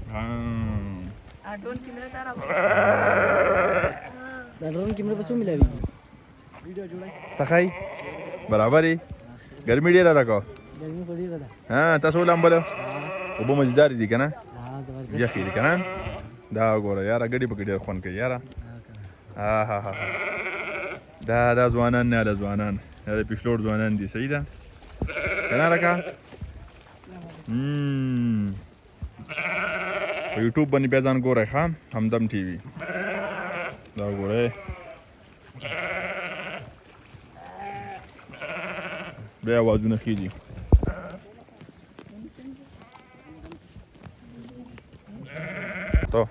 drone camera तारा drone camera पे શું મિલાવી વિડિયો જોડાય તખાઈ બરાબર ઈ ગરમી ډیره ده کو ગરમી પડી રહે ها تاسو لامبلو وبو مزدار دي کنه ها زبردست یخی دي کنه دا ګوره یاره ګډي پکړي خون کوي یاره ها ها ها دا ځوانان نه دا ځوانان دا پیښلوړ ځوانان دي صحیح ده کنه راکا په یوټیوب باندې بیا ځان ګورئ ښه همدم ټي وي دا ګورئ بیا آوازونه خېږي تو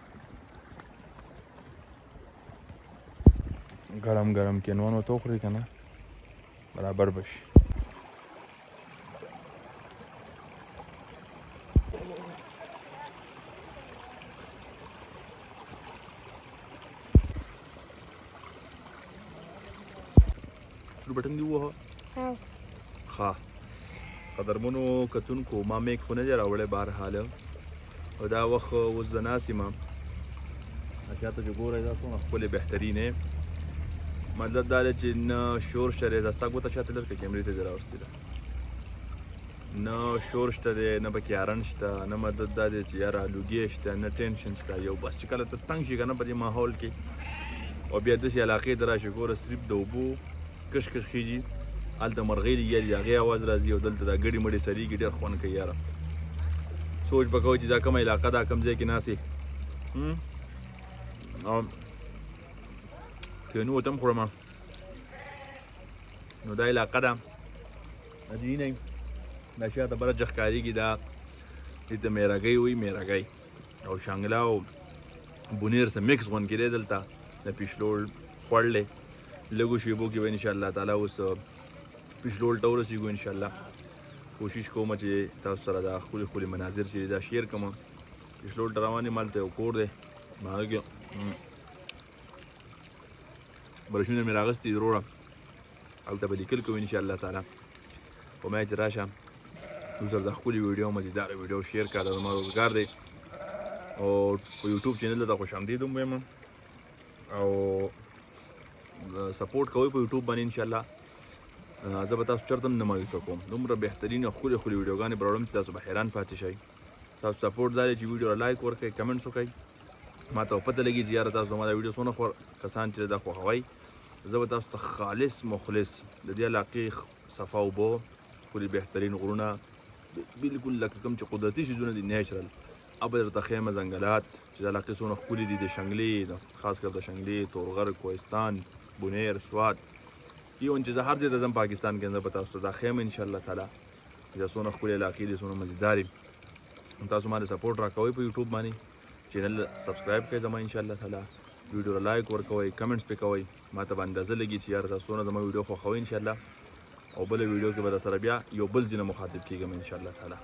ګرم ګرم کینوانو تو خوري که نه برابر بشي بټن دی وه ها قدرمنو کتونکو ما میک خو نه دی راوړی بهرحال او دا وخت اوس زه ناست یم حقیقت چې ګورئ دا څومره ښکلې بهترین یې مطلب دا دی چې نه شور شته دی دا ستا ګوته شاته لر که کیمرې ته دې راوستې ده نه شور شته دی نه پکې هارن شته نه مطلب دا دی چې یاره لوګي شته نه ټینشن شته یو بس چې کله ته تنګ شي که نه په دې ماحول کې او بیا داسې علاقې ته راشي ګوره صرف د اوبو کش کش خېږي هلته مرغۍ لګیا دي د هغې اواز راځي او دلته دا ګډې مړې سریږي ډېر خوند کوي یاره سوچ به کوئ چې دا کومه علاقه ده کوم ځای کې ناست او کینو ورته هم خورم نو دا علاقه ده دې نه دا شاته بره جه ښکارېږي دا دې ته میراګۍ وایي میراګۍ او شانګله او بونیر سره مکس غوند کې دی دلته د پیشلوړ خوړ دی لږو شیبو کې به انشاءالله تعالی اوس پیشلوړ ته ورسېږو انشاءالله کوشش کوم چې تاسو سره دا ښکلي ښکلي مناظر چې دا شیر کړم پیشلوړ ته روان یم هلته یو کور دی هغه کې برشونه مې راغستې وروره هلته به لیکل کوو انشاءالله تعالی خو ما چې راشه دوی سره دا ښکلي ویډیو مزیداره ویډیو شیر کړه دا زما روزګار دی او په یوټیوب چینل ته خوش آمدید هم وایم او سپورټ کوئ په یوټیوب باندې انشاءالله زه به تاسو چېرته هم نه مایوسه کوم دومره بهترین او ښکلې ښکلې ویډیوګانې به راوړم چې تاسو به حیران پاتې شئ تاسو سپورټ دا دی چې ویډیو لایک ورکړئ کمنټس وکړئ ما ته پته لګي چې یاره تاسو زما دا ویډیو څونه کسان چې دا خوښوئ زه به تاسو ته خالص مخلص د دې علاقې صفا اوبه ښکلي بهترین غرونه بلکل لکه کوم چې قدرتي څیزونه دي نیچرل اب درته خیمه ځنګلات چې د علاقې څونه ښکلي دي د شنګلې خاص کر د شنګلې تورغر کوهستان بونیر سوات ایون چې زه هر ځای ته ځم پاکستان کې زه به تاسو ته دا خیم انشاءالله تعالی چې دا څونه ښکلې علاقې دي څونه مزیدارې تاسو ما د سپورټ راکوئ په یوټیوب باندې چینل سبسکرایب کړئ زما انشاءالله تعالی ویډیو لایک ورکوئ کمنټس پې کوئ ما ته به اندازه لګي چې یاره تاسو څونه زما ویډیو خوښوئ انشاءالله او بله ویډیو کې به در سره بیا یو بل ځای نه مخاطب کېږم انشاءالله تعالی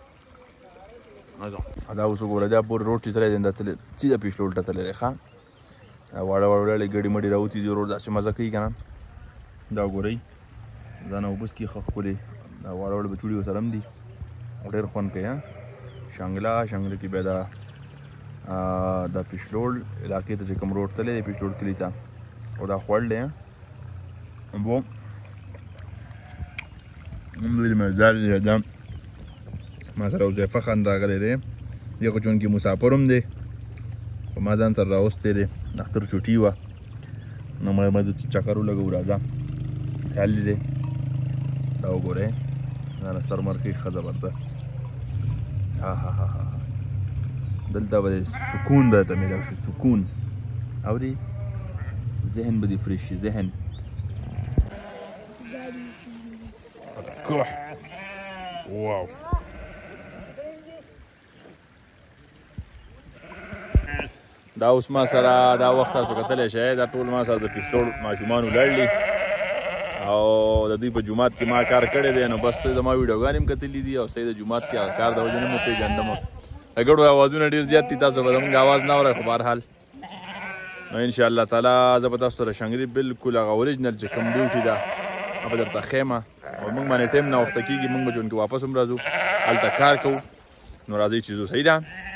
دا اوس وګوره دا پورې روډ چې تللی دی دا تللی سیده پیشلوړ ته تللی دی ښه واړه واړه ګډې مډې راوتي دي روډ داسې مزه کوي که نه دا ګورئ ځان اوبه څکي ښه ښکلې دا واړه واړه بچوړي ورسره هم دي ډېر خوند کوي شانګله کې بیا دا پیشلوړ علاقې ته چې کوم روډ تللی دی پیشلوړ کلي ته او دا خوړ دی اوبه هم ډېرې مزدار دي دا ما سره حذیفه خان راغلی دی دی خو چونکې مسافر هم دی خو ما ځان سره راوستی دی د اختر چوټي وه نو ما د چکر ولګو راځه خیال دی دا وګورئ دا سر مرخي ښه زبردست دلته به سکون به درته میلاو شي سکون اورې ذهن به دې فرش شي ذهن واو دا اوس ما سره دا وخت تاسو کتلی شئ دا ټول ما سره د پیشلوړ ماشومان ولاړ دي او د دوی په جومات کې ما کار کړی دی نو بس زما ویډیوګانې هم کتلي دي او صحیح د جومات کې هغه کار د وجې نه مو پېژندم د ګډو اوازونه ډېر زیات دي تاسو به زموږ اواز نه اورئ خو بهرحال نو انشاءالله تعالی زه به تاسو سره شنګري بلکل هغه اوریجنل چې کوم ډیوټي ده هغه به درته ښیم او موږ باندې ټایم ناوخته کېږي موږ به ژوند کې واپس هم راځو هلته کار کوو نو راځئ چې ځو صحیح ده